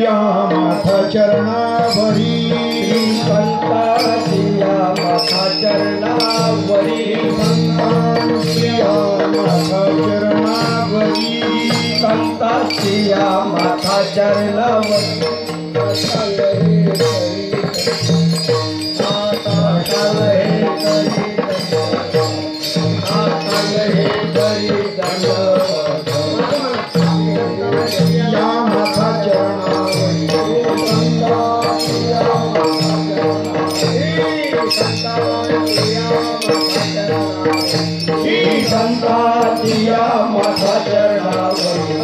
माथा चरणावरी संतांचिया माथा चरणावरी संतांचिया माथा चरणावरी संतांचिया माथा चरणावरी संतांचिया माथा चरणावरी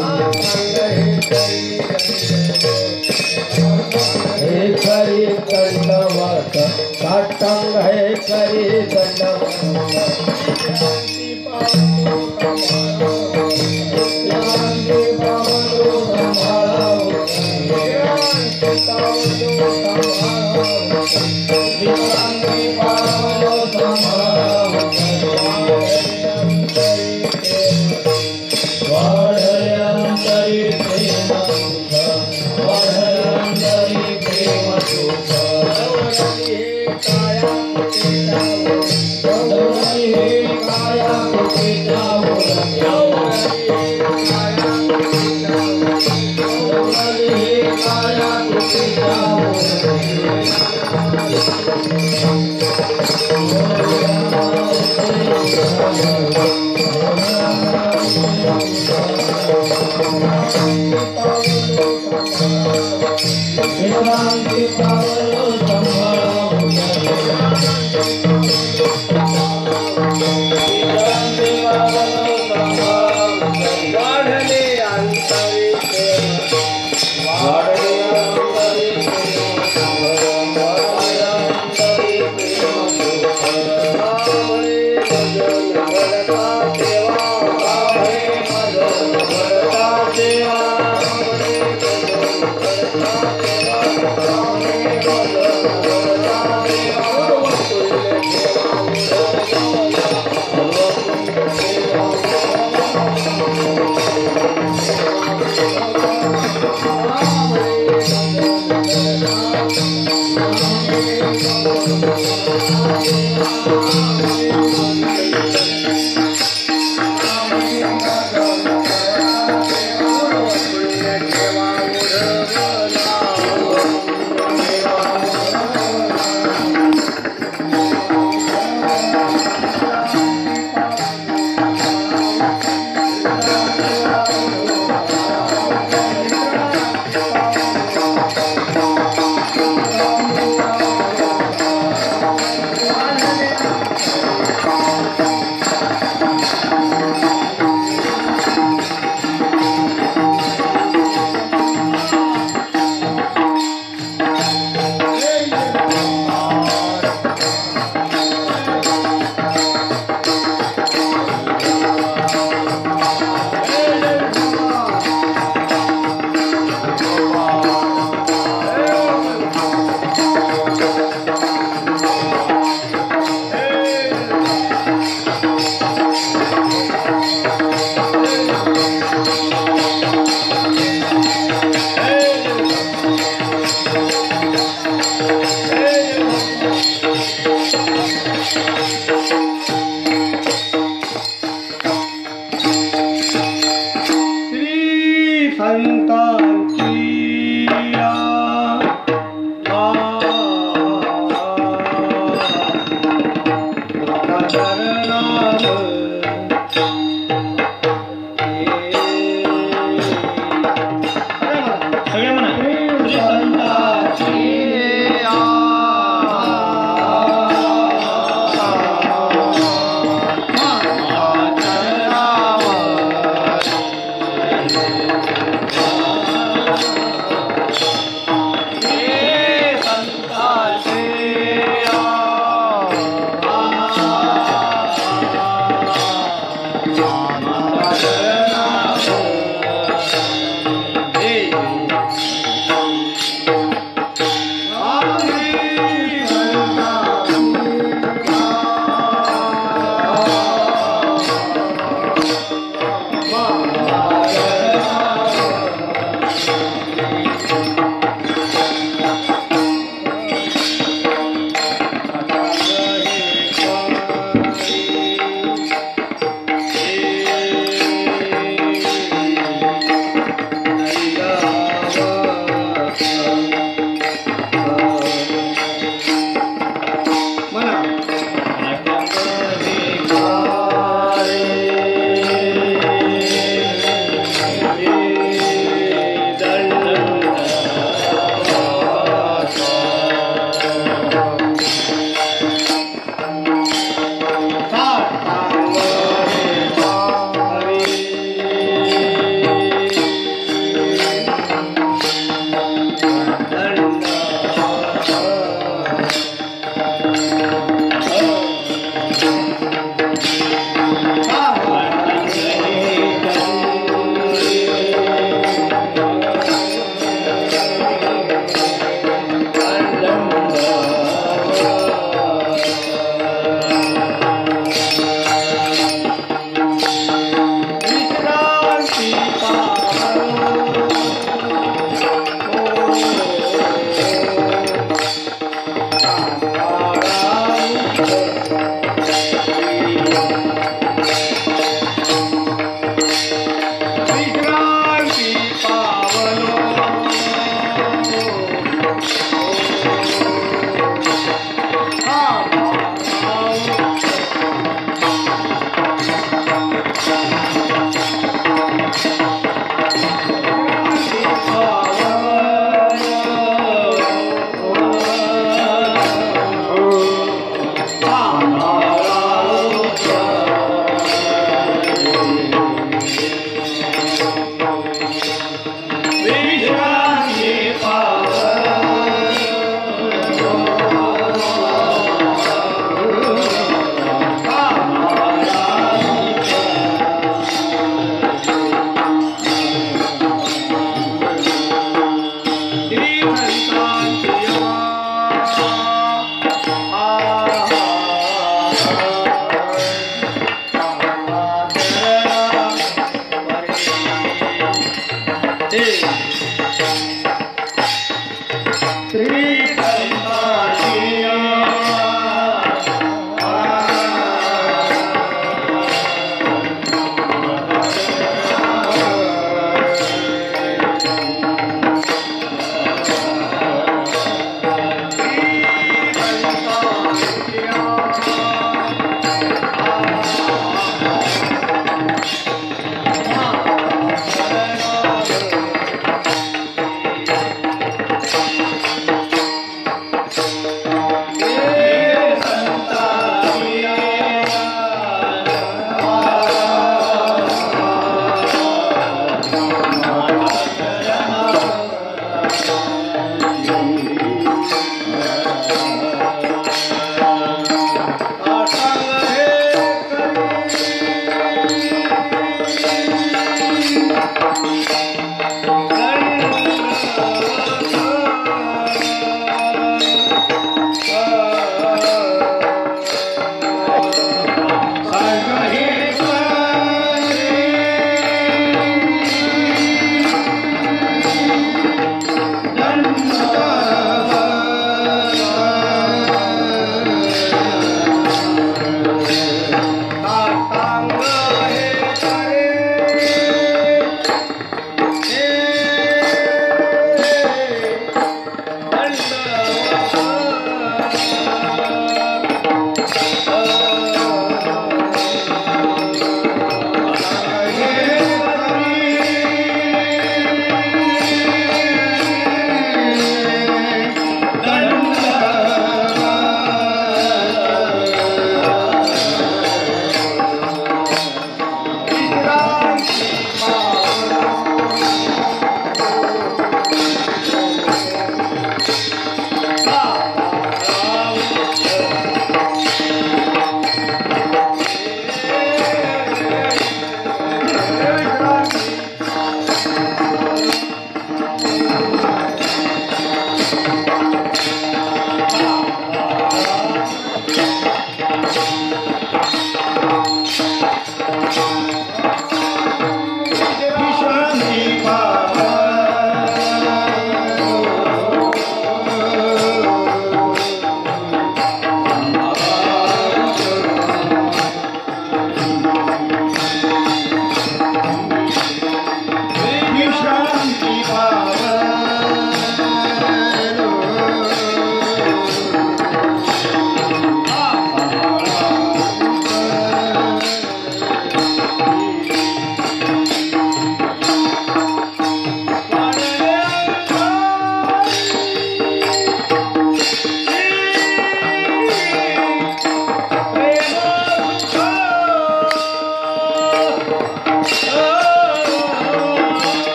हे करी दंडवत साष्टांग हे करी दंडवत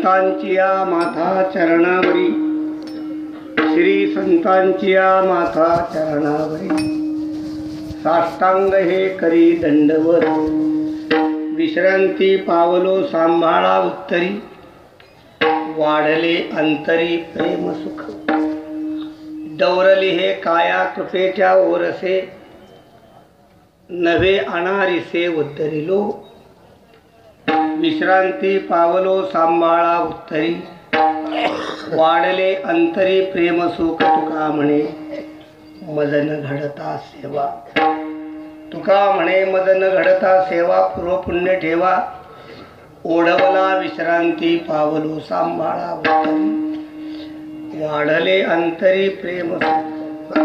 संतांची या माथा चरणावरी, श्री संतांची या माथा चरणावरी, साष्टांग हे करी दंडवत, विश्रांती पावलो सांभाळा उत्तरी, वाढले अंतरी प्रेम सुख, दौरली हे काया कृपेच्या ओरसे, नव्हे अनारिसे उद्धरिलो, विश्रांती पावलो सांभाळा उत्तरी, वाढले अंतरी प्रेम सुख, तुका म्हणे मदन घडता सेवा, तुका म्हणे मदन घडता सेवा, पूर्व पुण्य ठेवा, ओढवला विश्रांती पावलो सांभाळा उत्तरी, वाढले अंतरी प्रेम सुख.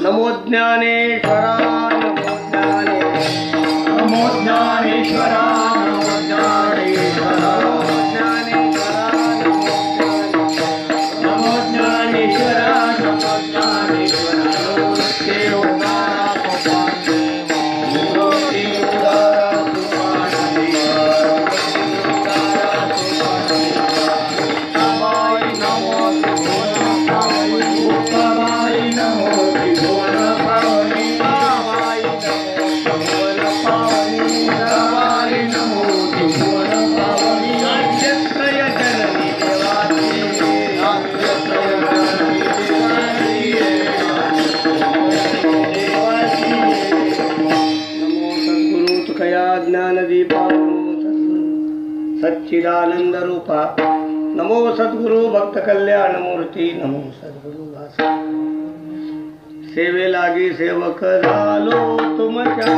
नमो ज्ञानेश्वरा, नमो ज्ञानेश्वरा, नमो ज्ञानेश्वरा, नमो ज्ञानेश्वरा, नमो ज्ञानेश्वरा, नमो ज्ञानेश्वरा, सच्चिदानंद रूपा, नमो सद्गुरु भक्त कल्याण मूर्ती, नमो सद्गुरु वासा, सेवे लागी सेवक झालो तुमच्या,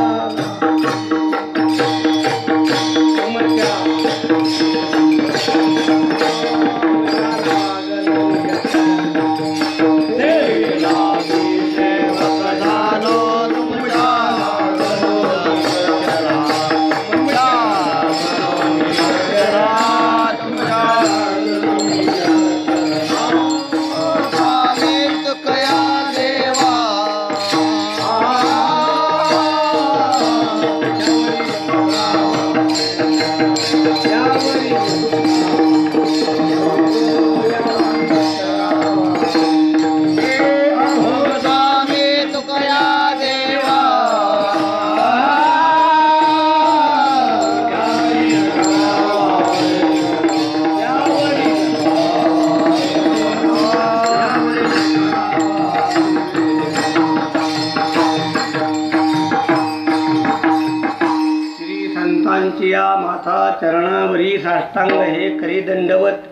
माथा चरणावरी, साष्टांग हे करी दंडवत,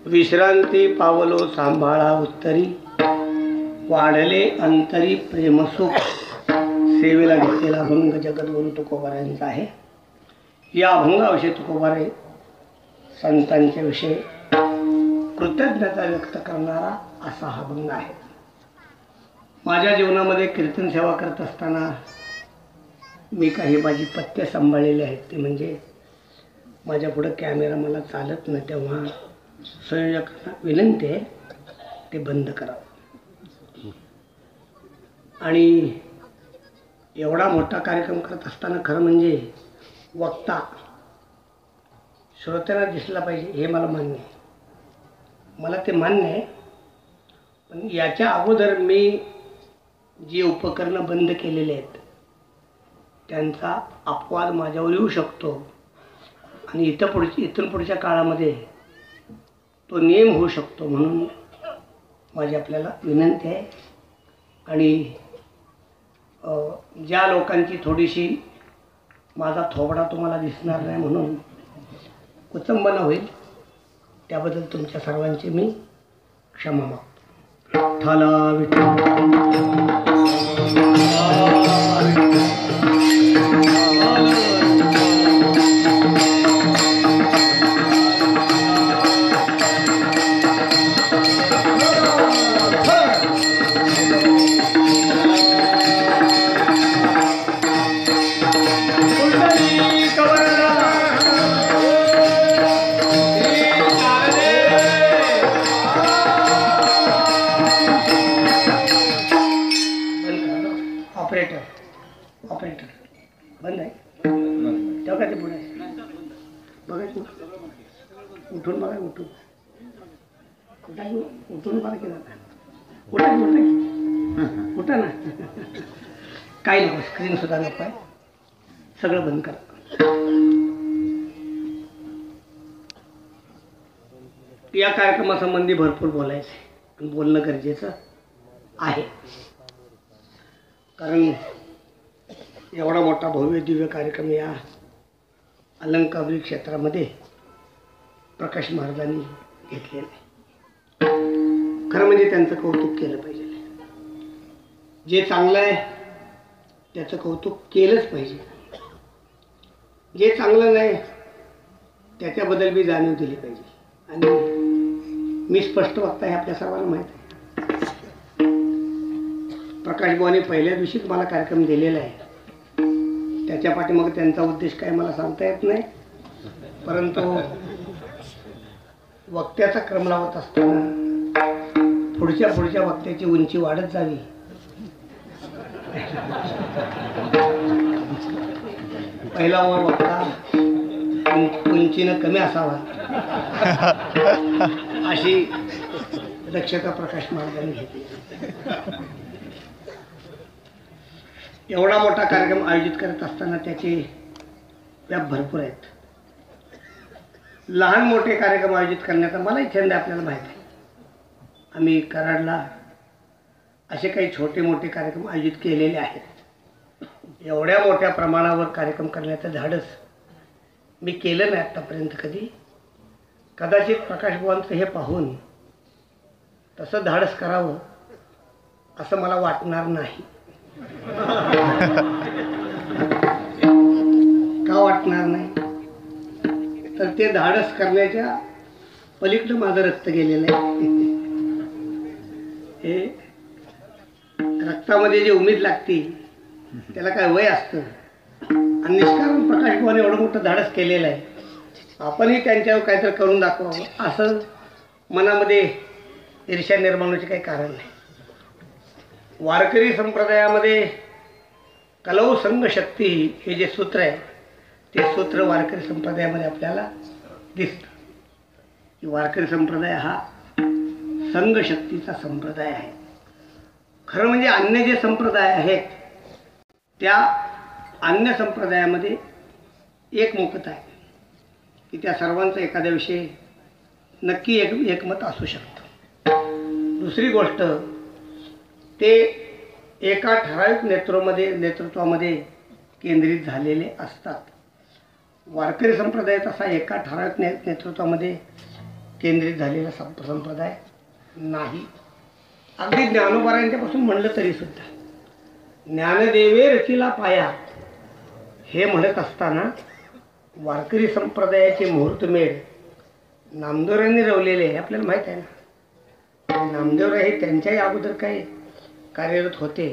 विश्रांती पावलो सांभाळा उत्तरी, वाढले अंतरी प्रेमसुख. सेवेला घेतलेला अभंग जगद्गुरु तुकोबारायांचा आहे. या अभंगाविषयी तुकोबारे संतांच्या विषयी कृतज्ञता व्यक्त करणारा असा हा अभंग आहे. माझ्या जीवनामध्ये कीर्तन सेवा करत असताना मी काही माझी पथ्य सांभाळलेली आहेत. ते म्हणजे माझ्या पुढं कॅमेरा मला चालत नाही, तेव्हा संयोजकांना विनंती आहे ते बंद करावं. आणि एवढा मोठा कार्यक्रम करत असताना खरं म्हणजे वक्ता श्रोत्यांना दिसला पाहिजे हे मला मान्य आहे, मला ते मान्य आहे. पण याच्या अगोदर मी जी उपकरणं बंद केलेली आहेत त्यांचा अपवाद माझ्यावर येऊ शकतो आणि इथून पुढच्या काळामध्ये तो नियम होऊ शकतो. म्हणून माझी आपल्याला विनंती आहे. आणि ज्या लोकांची थोडीशी माझा थोबडा तुम्हाला दिसणार नाही म्हणून कुचंबना होईल, त्याबद्दल तुमच्या सर्वांची मी क्षमा मागतो. विठ्ठला विठ्ठला. ऑपरेटर बंद आहे तेव्हा काय ते पुढे बघायचं. उठून बघा, उठून उठा की, उठून बघा की दादा, उठा की, उठा की, उठा ना. काही नको, स्क्रीन सुद्धा नको आहे, सगळं बंद करा. या कार्यक्रमासंबंधी भरपूर बोलायचं आहे आणि बोलणं गरजेचं आहे, कारण एवढा मोठा भव्य दिव्य कार्यक्रम या अलंकावरी क्षेत्रामध्ये प्रकाश महाराजांनी घेतलेला आहे. खरं म्हणजे त्यांचं कौतुक केलं पाहिजे. जे चांगलं आहे त्याचं कौतुक केलंच पाहिजे. जे चांगलं नाही त्याच्याबद्दल बी जाणीव दिली पाहिजे. आणि मी स्पष्ट वक्ता आहे, आपल्या सर्वांना माहीत आहे. प्रकाश बुवांनी पहिल्या दिवशीच मला कार्यक्रम दिलेला आहे. त्याच्या पाठीमागे त्यांचा उद्देश काय मला सांगता येत नाही, परंतु वक्त्याचा क्रम लावत असताना पुढच्या वक्त्याची उंची वाढत जावी, पहिला वक्ता उंचीनं कमी असावा अशी दक्षता प्रकाश महाराजांनी घेतली. एवढा मोठा कार्यक्रम आयोजित करत असताना त्याचे व्याप भरपूर आहेत. लहान मोठे कार्यक्रम आयोजित करण्याचा मलाही छंद आहे, आपल्याला माहीत आहे. आम्ही कराडला असे काही छोटे मोठे कार्यक्रम आयोजित केलेले आहेत. एवढ्या मोठ्या प्रमाणावर कार्यक्रम करण्याचं धाडस मी केलं नाही आत्तापर्यंत कधी. कदाचित प्रकाश बुवांचं हे पाहून तसं धाडस करावं असं मला वाटणार नाही. का वाटणार नाही? तर ते धाडस करण्याच्या पलीकडं माझं रक्त गेलेलं आहे. हे रक्तामध्ये जी उमेद लागते त्याला काय वय असतं. आणि निष्कारण प्रकाश बुवाने एवढं मोठं धाडस केलेलं आहे. आपणही त्यांच्यावर काहीतरी करून दाखवावं असं मनामध्ये ईर्ष्या निर्माण होण्याचे काही कारण नाही. वारकरी संप्रदायामध्ये कलौ संघ शक्ती हे जे सूत्र आहे ते सूत्र वारकरी संप्रदायामध्ये आपल्याला दिसतं. की वारकरी संप्रदाय हा संघ शक्तीचा संप्रदाय आहे. खरं म्हणजे अन्य जे संप्रदाय आहेत त्या अन्य संप्रदायामध्ये एकमुखता आहे की त्या सर्वांचं एखाद्या विषयी नक्की एकमत असू शकतं. दुसरी गोष्ट, ते एका ठराविक नेतृत्वामध्ये केंद्रित झालेले असतात. वारकरी संप्रदाय तसा एका ठराविक नेतृत्वामध्ये केंद्रित झालेला संप्रदाय नाही. अगदी ज्ञानोबारायांच्यापासून म्हणलं तरी सुद्धा ज्ञानदेवे रचिला पाया हे म्हणत असताना वारकरी संप्रदायाचे मुहूर्तमेढ नामदेवरायांनी रवलेले हे आपल्याला माहीत आहे ना. नामदेवराय हे त्यांच्याही अगोदर काही कार्यरत होते.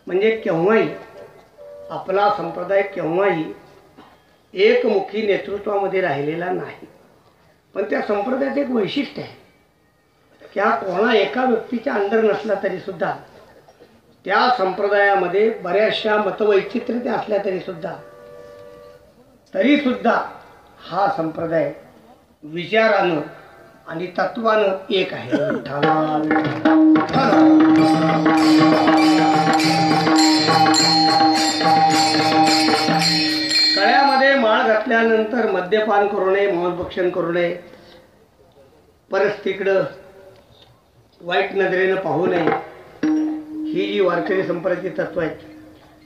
म्हणजे केव्हाही आपला संप्रदाय केव्हाही एकमुखी नेतृत्वामध्ये राहिलेला नाही. पण त्या संप्रदायाचं एक वैशिष्ट्य आहे की हा कोणा एका व्यक्तीच्या अंडर नसला तरी सुद्धा त्या संप्रदायामध्ये बऱ्याचशा मतवैचित्र्य असल्या तरी सुद्धा हा संप्रदाय विचारानं आणि तत्वानं एक आहे. कळ्यामध्ये माळ घातल्यानंतर मद्यपान करू नये, मौनभक्षण करू नये, परिस्थितीकडं वाईट नजरेनं पाहू नये. ही जी वारकरी संप्रदायाची तत्व आहेत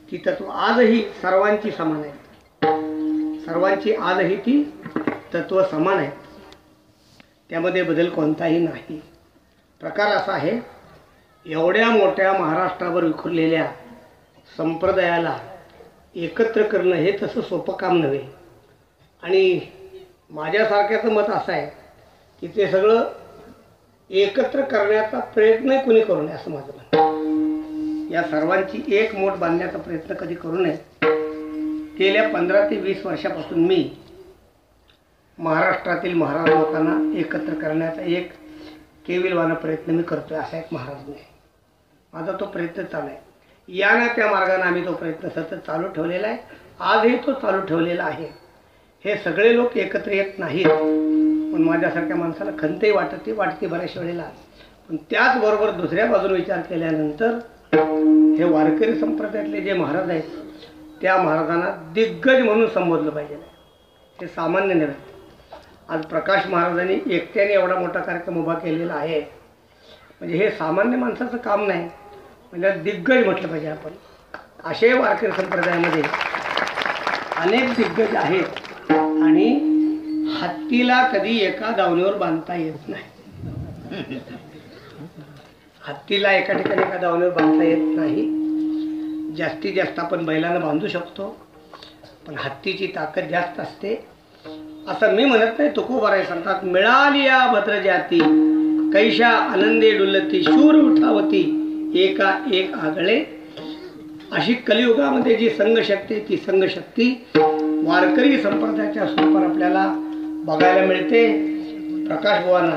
ती तत्व आजही सर्वांची समान आहेत. सर्वांची आजही ती तत्व समान आहेत. त्यामध्ये बदल कोणताही नाही. प्रकार असा आहे, एवढ्या मोठ्या महाराष्ट्रावर विखुरलेल्या संप्रदायाला एकत्र करणं हे तसं सोपं काम नव्हे. आणि माझ्यासारख्याचं मत असं आहे की ते सगळं एकत्र करण्याचा प्रयत्न कुणी करू नये असं माझं म्हणणं. या सर्वांची एक मोठ बांधण्याचा प्रयत्न कधी करू नये. गेल्या 15 ते 20 वर्षापासून मी महाराष्ट्रातील महाराज लोकांना एकत्र करण्याचा एक केविलवाना प्रयत्न मी करतोय. असा एक महाराज नाही, माझा तो प्रयत्न चालू आहे. या ना त्या मार्गाने आम्ही तो प्रयत्न सतत चालू ठेवलेला आहे. आजही तो चालू ठेवलेला आहे. हे सगळे लोक एकत्र येत नाहीत, पण माझ्यासारख्या माणसाला खंतही वाटते बऱ्याच वेळेला. पण त्याचबरोबर दुसऱ्या बाजूने विचार केल्यानंतर हे वारकरी संप्रदायातले जे महाराज आहेत त्या महाराजांना दिग्गज म्हणून संबोधलं पाहिजे. ते सामान्य नव्हे. आज प्रकाश महाराजांनी एकट्याने एवढा मोठा कार्यक्रम उभा केलेला आहे, म्हणजे हे सामान्य माणसाचं काम नाही, म्हणजे दिग्गज म्हटलं पाहिजे आपण. असे वारकरी संप्रदायामध्ये अनेक दिग्गज आहेत आणि हत्तीला कधी एका दावणीवर बांधता येत नाही. हत्तीला एका ठिकाणी एका दावणीवर बांधता येत नाही. जास्तीत जास्त आपण बैलांना बांधू शकतो, पण हत्तीची ताकद जास्त असते. असं मी म्हणत नाही, तुकोबाराय सांगतात, मिळाली या भद्र जाती कैशा आनंदे डुलती शूर उठावती एका एक आगळे. अशी कलियुगामध्ये जी संघशक्ती ती संघशक्ती वारकरी संप्रदायाच्या स्वरूपात आपल्याला बघायला मिळते. प्रकाश बुवांना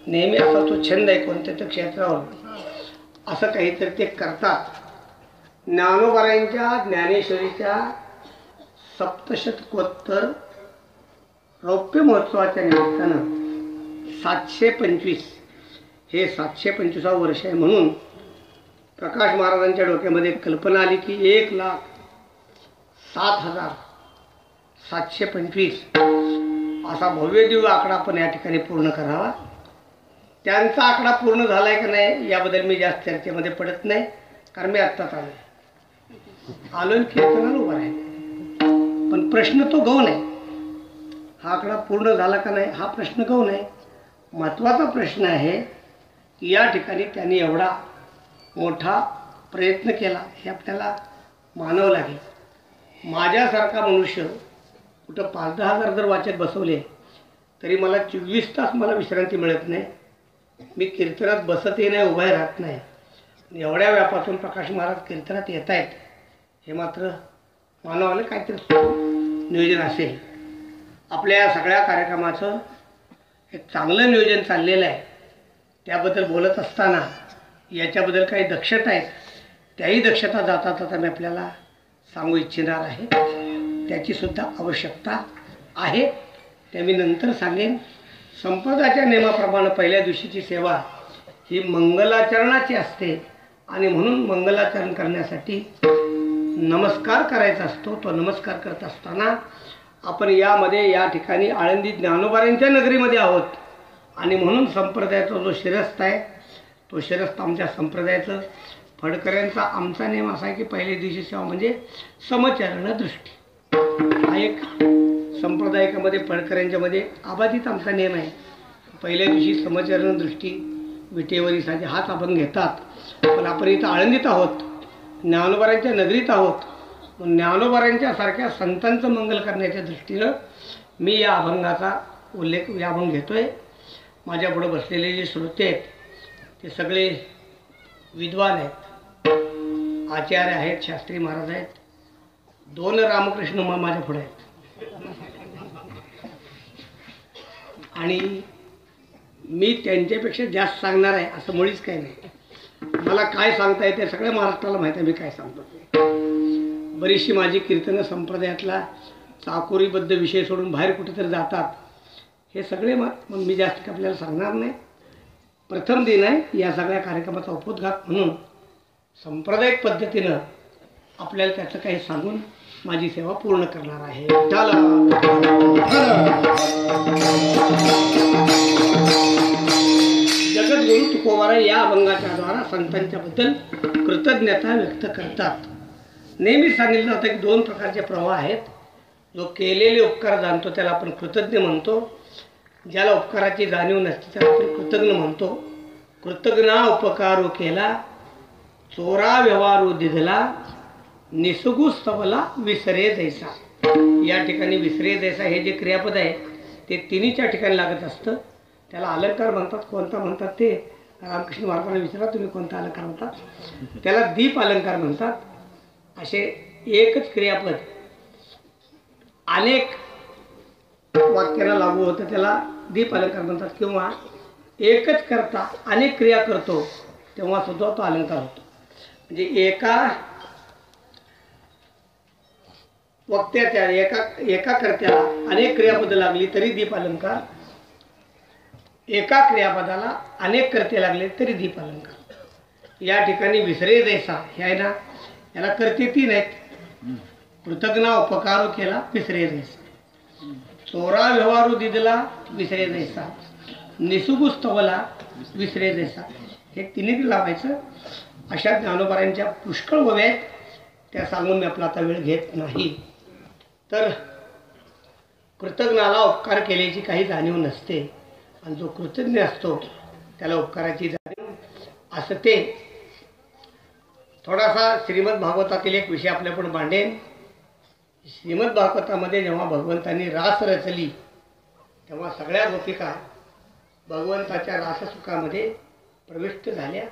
नेहमी असा तो छंद आहे कोणत्या त्या क्षेत्रावर असं काहीतरी ते करतात. ज्ञानोबारायांच्या ज्ञानेश्वरीच्या सप्तशतकोत्तर रौप्य महोत्सवाच्या निमित्तानं 725 हे 725 वर्ष आहे. म्हणून प्रकाश महाराजांच्या डोक्यामध्ये कल्पना आली की 1,07,725 असा भव्य दिव्य आकडा आपण या ठिकाणी पूर्ण करावा. त्यांचा आकडा पूर्ण झाला आहे का नाही याबद्दल मी जास्त चर्चेमध्ये पडत नाही, कारण मी आत्ताच आलोय कीर्तनाला उभा आहे. पण प्रश्न तो गौण आहे. हा आकडा पूर्ण झाला का नाही हा प्रश्न गौण आहे. महत्त्वाचा प्रश्न आहे की या ठिकाणी त्यांनी एवढा मोठा प्रयत्न केला हे आपल्याला मानावं लागेल. माझ्यासारखा मनुष्य कुठं 5-10 हजार जर वाचक बसवले तरी मला 24 तास मला विश्रांती मिळत नाही. मी कीर्तनात बसतही नाही, उभा राहत नाही. एवढ्या व्यापातून प्रकाश महाराज कीर्तनात येत आहेत हे मात्र मानवाला काहीतरी नियोजन असेल. आपल्या या सगळ्या कार्यक्रमाचं एक चांगलं नियोजन चाललेलं आहे. त्याबद्दल बोलत असताना याच्याबद्दल काही दक्षता आहेत, त्याही दक्षता जाता जाता मी आपल्याला सांगू इच्छिणार आहे. त्याचीसुद्धा आवश्यकता आहे, ते मी नंतर सांगेन. संप्रदायाच्या नियमाप्रमाणे पहिल्या दिवशीची सेवा ही मंगलाचरणाची असते आणि म्हणून मंगलाचरण करण्यासाठी नमस्कार करायचा असतो. तो नमस्कार करत असताना आपण या ठिकाणी आळंदी ज्ञानोबारांच्या नगरीमध्ये आहोत आणि म्हणून संप्रदायाचा जो शिरस्थ आहे तो शिरस्थ आमच्या संप्रदायाचं फडकऱ्यांचा आमचा नियम असा आहे की पहिल्या दिवशी सेवा म्हणजे समचरण दृष्टी. हा एक संप्रदायिकामध्ये फडकऱ्यांच्यामध्ये आबाधित आमचा नियम आहे. पहिल्या दिवशी समचरण दृष्टी विटेवरी साजे हाच अभंग घेतात. पण आपण इथं आळंदीत आहोत, ज्ञानोबारांच्या नगरीत आहोत. ज्ञानोबारांच्या सारख्या संतांचं मंगल करण्याच्या दृष्टीनं मी या अभंगाचा उल्लेख या अभंग घेतोय. माझ्यापुढं बसलेले जे श्रोते आहेत ते सगळे विद्वान आहेत, आचार्य आहेत, शास्त्री महाराज आहेत. 2 रामकृष्ण माझ्या पुढे आहेत आणि मी त्यांच्यापेक्षा जास्त सांगणार आहे असं मुळीच काही नाही. मला काय सांगता येते सगळ्या महाराष्ट्राला माहीत आहे मी काय सांगतो. बरीचशी माझी कीर्तनं संप्रदायातला चाकोरीबद्ध विषय सोडून बाहेर कुठेतरी जातात. हे सगळे मग मी जास्त आपल्याला सांगणार नाही. प्रथम दिन आहे या सगळ्या कार्यक्रमाचा उपोद्घात म्हणून सांप्रदायिक पद्धतीनं आपल्याला त्याचं काही सांगून माझी सेवा पूर्ण करणार आहे. जगद्गुरु तुकोबाराय या अभंगाच्या द्वारा संतांच्याबद्दल कृतज्ञता व्यक्त करतात. नेहमी सांगितलं होतं की 2 प्रकारचे प्रवाह आहेत. जो केलेले उपकार जाणतो त्याला आपण कृतज्ञ म्हणतो, ज्याला उपकाराची जाणीव नसते त्याला आपण कृतज्ञ म्हणतो. कृतज्ञा उपकारो केला, चोरा व्यवहारो दिधला, निसगू स्तवला विसरे जैसा. या ठिकाणी विसरे जैसा हे जे क्रियापद आहे ते तिन्हीच्या ठिकाणी लागत असतं. त्याला अलंकार म्हणतात. कोणता म्हणतात ते रामकृष्ण महाराजांना विचारा तुम्ही कोणता अलंकार म्हणतात. त्याला दीप अलंकार म्हणतात. असे एकच क्रियापद अनेक वाक्यांना लागू होतं त्याला दीप अलंकार म्हणतात. किंवा एकच करता अनेक क्रिया करतो तेव्हा सुद्धा तो अलंकार होतो. म्हणजे एका वक्त्याच्या एका कर्त्याला अनेक क्रियापद लागली तरी दीप अलंकार एका क्रियापदाला अनेक कर्ते लागले तरी दीप अलंकार। या ठिकाणी विसरे जैसा हे आहे ना, याला कर्ते 3 आहेत। कृतज्ञा उपकारू केला विसरे जैसा, चोरा व्यवहारू दिदला विसरे जैसा, निसुगु स्तवला विसरे जैसा, हे तिन्ही लावायचं। अशा ज्ञानोबारांच्या पुष्कळ ओव्या आहेत, त्या सांगून मी आपला आता वेळ घेत नाही। तर कृतज्ञाला उपकार केल्याची काही जाणीव नसते, आणि जो कृतज्ञ असतो त्याला उपकाराची जाणीव असते। थोडासा श्रीमद भागवतातील एक विषय आपल्यापुढे मांडेन। श्रीमद भागवतामध्ये जेव्हा भगवंतांनी रास रचली तेव्हा सगळ्या गोपिका भगवंताच्या राससुखामध्ये प्रविष्ट झाल्या।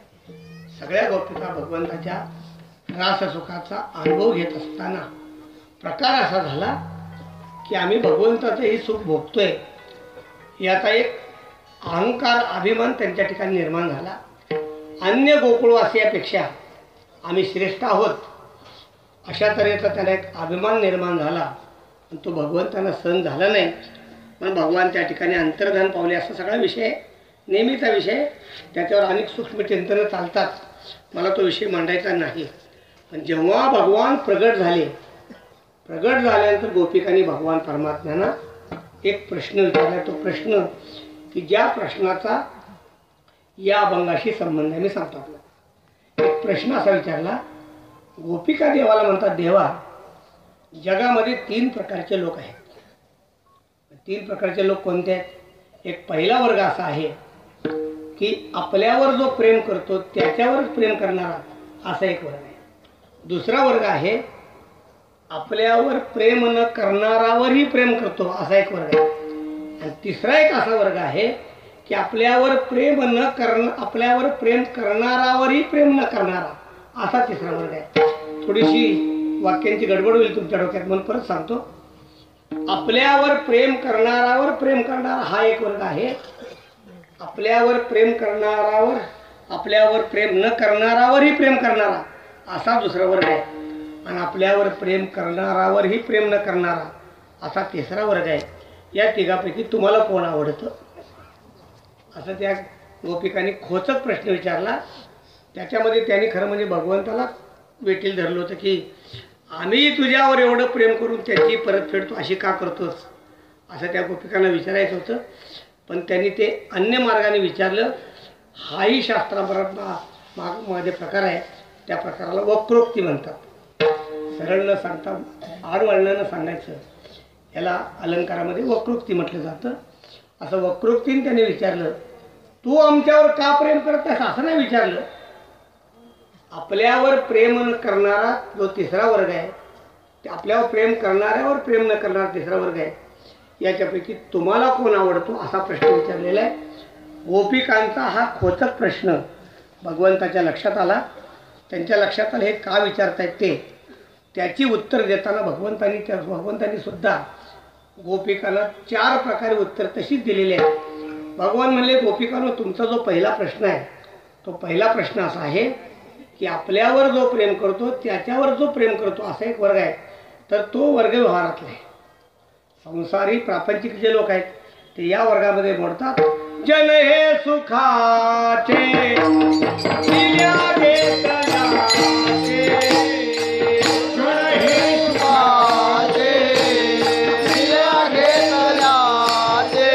सगळ्या गोपिका भगवंताच्या राससुखाचा अनुभव घेत असताना प्रकार असा झाला की आम्ही भगवंताचं हे सुख भोगतोय, याचा एक अहंकार अभिमान त्यांच्या ठिकाणी निर्माण झाला। अन्य गोकुळवासियापेक्षा आम्ही श्रेष्ठ आहोत अशा तऱ्हेचा त्याला एक अभिमान निर्माण झाला, आणि तो भगवंतांना सहन झाला नाही। पण भगवान त्या ठिकाणी अंतर्धान पावले, असा सगळा विषय नेहमीचा विषय, त्याच्यावर अनेक सूक्ष्म चिंतनं चालतात, मला तो विषय मांडायचा नाही। पण जेव्हा भगवान प्रगट झाले, प्रगट झाल्यानंतर गोपिकांनी भगवान परमात्म्यांना एक प्रश्न विचारला। तो प्रश्न की ज्या प्रश्नाचा या अभंगाशी संबंध आहे, मी सांगतो आपल्याला। एक प्रश्न असा विचारला, गोपिका देवाला म्हणतात, देवा जगामध्ये 3 प्रकारचे लोक आहेत। 3 प्रकारचे लोक कोणते आहेत? एक पहिला वर्ग असा आहे की आपल्यावर जो प्रेम करतो त्याच्यावरच प्रेम करणारा, असा एक वर्ग आहे। दुसरा वर्ग आहे आपल्यावर प्रेम न करणारावरही प्रेम करतो, असा एक वर्ग आहे। आणि तिसरा एक असा वर्ग आहे की आपल्यावर प्रेम करणारावरही प्रेम न करणारा, असा तिसरा वर्ग आहे। थोडीशी वाक्यांची गडबड होईल तुमच्या डोक्यात, म्हणून परत सांगतो। आपल्यावर प्रेम करणारावर प्रेम करणारा हा एक वर्ग आहे, आपल्यावर प्रेम न करणारावरही प्रेम करणारा, असा दुसरा वर्ग आहे। आणि आपल्यावर प्रेम करणारावरही प्रेम न करणारा, असा तिसरा वर्ग आहे। या तिघापैकी तुम्हाला कोण आवडतं, असं त्या गोपिकांनी खोचक प्रश्न विचारला। त्याच्यामध्ये त्यांनी खरं म्हणजे भगवंताला वेटील धरलं होतं की आम्ही तुझ्यावर एवढं प्रेम करून त्याची परतफेड तू अशी का करतोस, असं त्या गोपिकांना विचारायचं होतं। पण त्यांनी ते अन्य मार्गाने विचारलं। हाही शास्त्रामध्ये प्रकार आहे, त्या प्रकाराला वक्रोक्ती म्हणतात। सरळ न सांगता आडवळणानं सांगायचं, याला अलंकारामध्ये वक्रोक्ती म्हटलं जातं। असं वक्रोक्तीने त्याने विचारलं, तू आमच्यावर का प्रेम करत आहेस, असं नाही विचारलं। आपल्यावर प्रेम करणारा जो तिसरा वर्ग आहे, ते आपल्यावर प्रेम करणाऱ्यावर प्रेम न करणारा तिसरा वर्ग आहे, याच्यापैकी तुम्हाला कोण आवडतो, असा प्रश्न विचारलेला आहे। गोपिकांचा हा खोचक प्रश्न भगवंताच्या लक्षात आला। त्यांच्या लक्षात आलं हे का विचारतायत ते, त्याची उत्तर देताना भगवंतांनी सुद्धा गोपिकांना 4 प्रकारे उत्तर तशीच दिलेली आहे। भगवान म्हणले, गोपिकांनो तुमचा जो पहिला प्रश्न आहे, तो पहिला प्रश्न असा आहे की आपल्यावर जो प्रेम करतो त्याच्यावर जो प्रेम करतो, असा एक वर्ग आहे, तर तो वर्ग व्यवहारातला आहे। संसारी प्रापंचिक जे लोक आहेत ते या वर्गामध्ये मोडतात। जन हे सुखाचे दिल्या घेतल्याचे, जन हे सुखाचे दिल्या घेतल्याचे,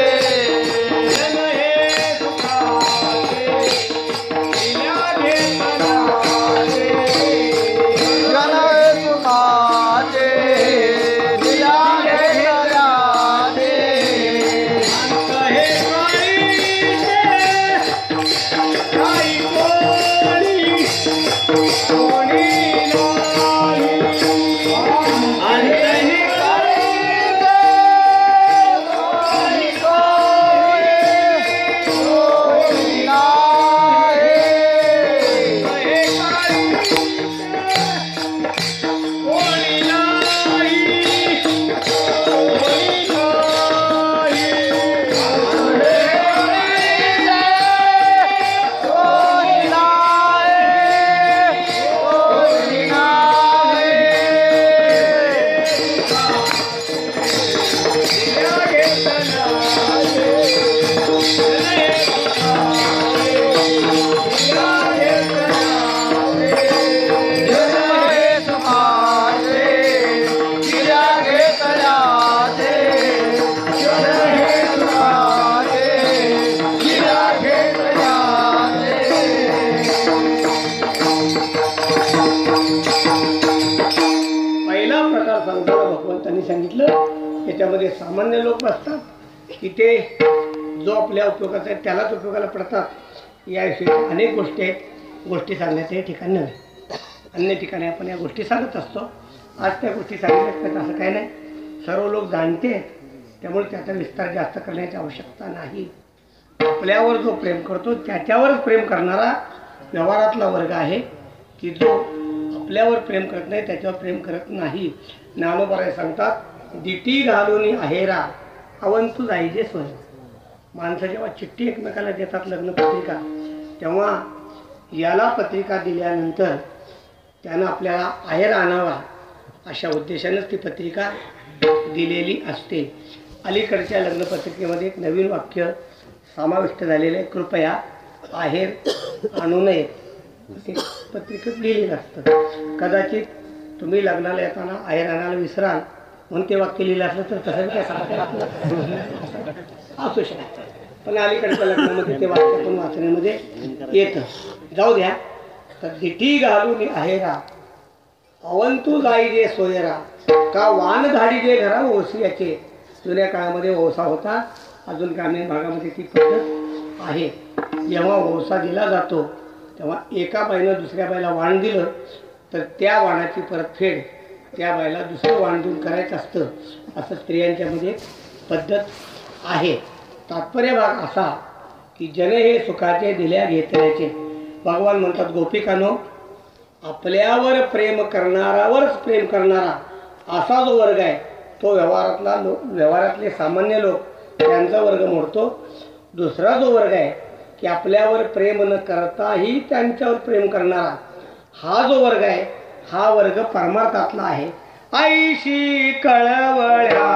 जन हे सुखाचे दिल्या घेतल्याचे, जन हे सुखाचे दिल्या घेतल्याचे, अंत हे काळीचे काही कोणी त्यांच्यामध्ये सामान्य लोक बसतात की ते जो आपल्या उपयोगाचा आहे त्यालाच उपयोगाला पडतात याविषयी अनेक गोष्टी आहेत. गोष्टी सांगण्याचं हे ठिकाण नव्हे. अन्य ठिकाणी आपण या गोष्टी सांगत असतो. आज त्या गोष्टी सांगितल्या असं काही नाही. सर्व लोक जाणते त्यामुळे त्याचा विस्तार जास्त करण्याची आवश्यकता नाही. आपल्यावर जो प्रेम करतो त्याच्यावरच प्रेम करणारा व्यवहारातला वर्ग आहे की जो आपल्यावर प्रेम करत नाही त्याच्यावर प्रेम करत नाही. ज्ञानोबा सांगतात दिटी घालून आहेरा अवंतू जाईजे सोय. माणसं जेव्हा चिठ्ठी एकमेकाला देतात लग्न पत्रिका तेव्हा याला पत्रिका दिल्यानंतर त्यानं आपल्याला आहेर आणावा अशा उद्देशानंच ती पत्रिका दिलेली असते. अलीकडच्या लग्नपत्रिकेमध्ये एक नवीन वाक्य समाविष्ट झालेलं आहे. कृपया आहेर आणू नये ते पत्रिकेत लिहिलेलं असतं. कदाचित तुम्ही लग्नाला येताना आहेर आणायला विसराल म्हणून ते वाक्य लिहिलं असलं तर तसं काय सांगता असू शकतं. पण अलीकडच्या लग्नामध्ये ते वाक्य पण वाचण्यामध्ये येतं. जाऊ द्या. तर दिठी घालून आहेरा अवंतू जाई जे सोयरा का वान धाडी जे घरा ओसियाचे. जुन्या काळामध्ये ओसा होता. अजून ग्रामीण भागामध्ये ती पद्धत आहे. जेव्हा ओसा दिला जातो तेव्हा एका बाईनं दुसऱ्या बाईला वाण दिलं तर त्या वाणाची परतफेड त्या बाईला दुसरं वाण देऊन करायचं असतं. असं स्त्रियांच्यामध्ये पद्धत आहे. तात्पर्य भाग असा की जने हे सुखाचे दिल्या घेतल्याचे. भगवान म्हणतात गोपिकानो आपल्यावर प्रेम करणारावरच प्रेम करणारा असा जो वर्ग आहे तो व्यवहारातले सामान्य लोक त्यांचा वर्ग मोडतो. दुसरा जो वर्ग आहे की आपल्यावर प्रेम न करताही त्यांच्यावर प्रेम करणारा हा जो वर्ग आहे हा वर्ग परमार्थातला आहे. ऐशी कळवळ्या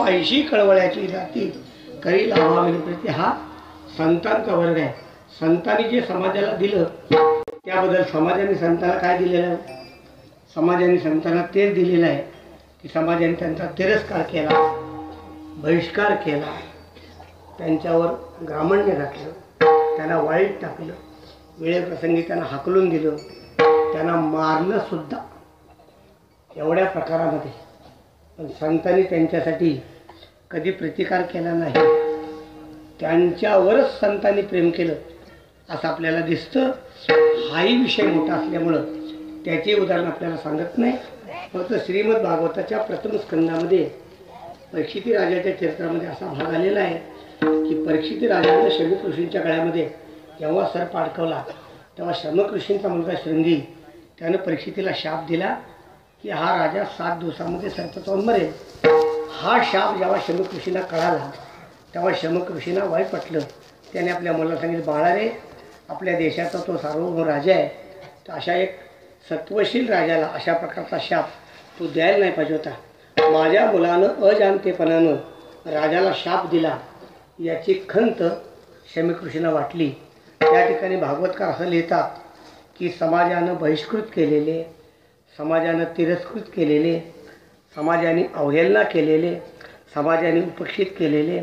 ऐशी कळवळ्याची जाती करी लाभाविनप्रती हा संतांचा वर्ग आहे. संतांनी जे समाजाला दिलं त्याबद्दल समाजाने संतांना काय दिलेलं आहे? समाजाने संतांना तेच दिलेलं आहे की समाजाने त्यांचा तिरस्कार केला, बहिष्कार केला, त्यांच्यावर ग्रामण्य घातलं, त्यांना वाईट टाकलं, वेळेप्रसंगी त्यांना हाकलून दिलं, त्यांना मारलं सुद्धा एवढ्या प्रकारामध्ये. पण संतांनी त्यांच्यासाठी कधी प्रतिकार केला नाही. त्यांच्यावरच संतांनी प्रेम केलं असं आपल्याला दिसतं. हाही विषय मोठा असल्यामुळं त्याचे उदाहरण आपल्याला सांगत नाही. फक्त श्रीमद भागवताच्या प्रथम स्कंदामध्ये परीक्षिती राजाच्या चरित्रामध्ये असा भाग आलेला आहे की परीक्षिती राजानं शमीक ऋषींच्या गळ्यामध्ये जेव्हा सर्प अडकवला तेव्हा शमीक ऋषींचा मुलगा शृंगी त्यानं परीक्षितीला शाप दिला की हा राजा 7 दिवसामध्ये सर्प चावून मरेल. हा शाप जेव्हा शमीक ऋषींना कळाला तेव्हा शमीक ऋषींना वाईट पटलं. त्याने आपल्या मुलाला सांगितलं, बाळा रे, आपल्या देशाचा तो सार्वभौम राजा आहे, तर अशा एक सत्वशील राजाला अशा प्रकारचा शाप तू द्यायला नाही पाहिजे होता. माझ्या मुलानं अजाणतेपणानं राजाला शाप दिला याची खंत शमीक ऋषींना वाटली. त्या ठिकाणी भागवतकार असं लिहितात की समाजानं बहिष्कृत केलेले, समाजानं तिरस्कृत केलेले, समाजाने अवहेलना केलेले, समाजाने उपेक्षित केलेले,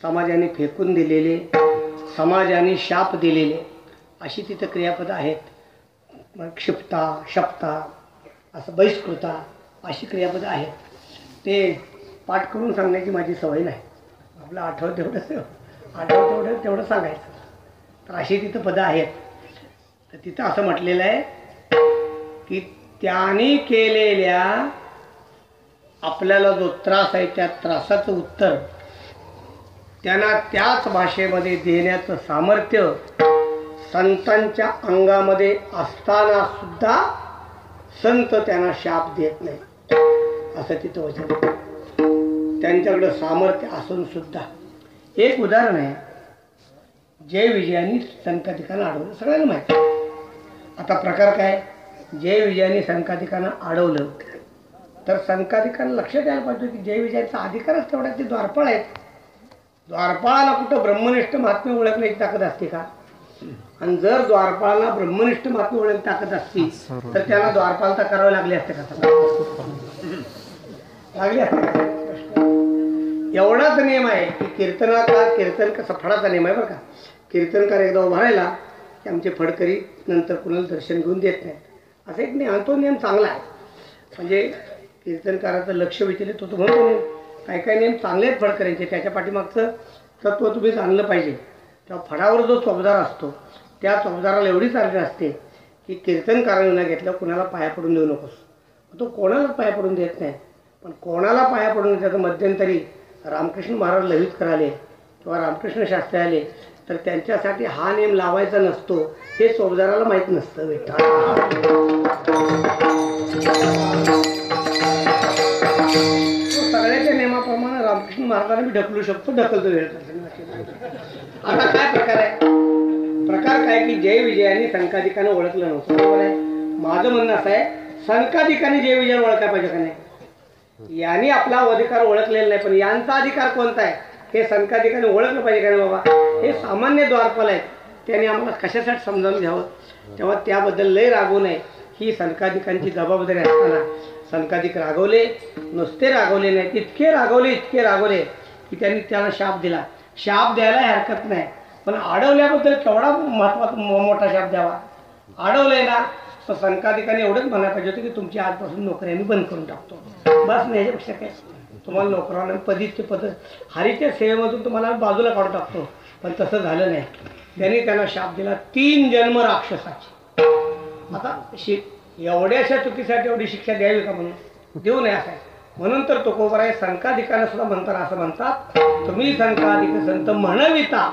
समाजाने फेकून दिलेले, समाजाने शाप दिलेले अशी तिथं क्रियापदं आहेत. क्षिप्ता, शप्ता, असं बहिष्कृता अशी क्रियापदं आहेत. ते पाठ करून सांगण्याची माझी सवय नाही. आपलं आठवत तेवढं सांगायचं. तर अशी तिथं पदं आहेत. तर तिथं असं म्हटलेलं आहे की त्याने केलेल्या आपल्याला जो त्रास आहे त्या त्रासाचं उत्तर त्यांना त्याच भाषेमध्ये देण्याचं सामर्थ्य संतांच्या अंगामध्ये असताना सुद्धा संत त्यांना शाप देत नाही, असं तिथं वचन. त्यांच्याकडं सामर्थ्य असून सुद्धा. एक उदाहरण आहे, जय विजयाने संकाधिकांना अडवलं. सगळ्यांना माहिती. आता प्रकार काय, जय विजयाने संकाधिकांना अडवलं तर संकाधिकांना लक्षात द्यायला पाहिजे की जय विजयाचा अधिकारच तेवढा ते द्वारपाळ आहेत. द्वारपाळाला कुठं ब्रह्मनिष्ठ महात्म्य ओळखण्याची ताकद असते का? आणि जर द्वारपाळाला ब्रह्मनिष्ठ महात्म्य ओळखण्याची ताकद असती तर त्याला द्वारपालता करावे लागले असते का? लागले असते का? एवढाच नियम आहे की कीर्तन कसा फडाचा नियम आहे बरं का. कीर्तनकार एकदा उभा राहिला की आमचे फडकरी नंतर कुणाला दर्शन घेऊन देत नाहीत, असा एक नियम. तो नियम चांगला आहे. म्हणजे कीर्तनकाराचं लक्ष विचलित होतं म्हणून काही नियम चांगले आहेत फडकऱ्यांचे. त्याच्या पाठीमागचं तत्व तुम्ही जाणलं पाहिजे. तेव्हा फडावर जो चौबदार असतो त्या चौबदाराला एवढीच आज्ञा असते की कीर्तनकाराने न घेतलं कुणाला पाया पडून देऊ नकोस. तो कोणालाच पाया पडून देत नाही. पण कोणाला पाया पडून त्याचं मध्यंतरी रामकृष्ण महाराज ललित कराले किंवा रामकृष्ण शास्त्री आले तर त्यांच्यासाठी हा नियम लावायचा नसतो हे चौबदाराला माहीत नसतं. सगळ्याच्या नियमाप्रमाणे रामकृष्ण महाराजांना मी ढकलू शकतो, ढकलतो वेळ. आता काय प्रकार आहे? प्रकार काय की जय विजयाने संकाधिकाने ओळखलं नव्हतं. बरोबर आहे. माझं म्हणणं असं आहे, संकाधिकाने जय विजयाने ओळखायला पाहिजे का नाही? यांनी आपला अधिकार ओळखलेला नाही, पण यांचा अधिकार कोणता आहे हे संकाधिकाने ओळखलं पाहिजे का नाही? बाबा हे सामान्य द्वारपाल आहेत, त्यांनी आम्हाला कशासाठी समजावून घ्यावं. तेव्हा त्याबद्दल लय रागवू नये ही संकाधिकांची जबाबदारी असताना संकाधिक रागवले. नुसते रागवले नाही, इतके रागवले की त्यांनी त्याला शाप दिला. शाप द्यायला हरकत नाही, पण अडवल्याबद्दल केवढा मोठा शाप द्यावा. अडवलंय ना तर संकाधिकाने एवढंच म्हणायला पाहिजे होतं की तुमची आजपासून नोकरी आम्ही बंद करून टाकतो. बस नाही, याच्यापेक्षा काय. तुम्हाला नोकराला पदीचे पद हरीच्या सेवेमधून तुम्हाला बाजूला काढून टाकतो. पण तसं झालं नाही. त्यांनी त्यांना शाप दिला 3 जन्म राक्षसाचे. आता एवढ्याशा चुकीसाठी एवढी शिक्षा द्यावी का? म्हणून देऊ नये असं. म्हणून तर तुकोबर आहे संकाधिकांना सुद्धा म्हणतात, असं म्हणतात तुम्ही संकाधिक संत म्हणविता.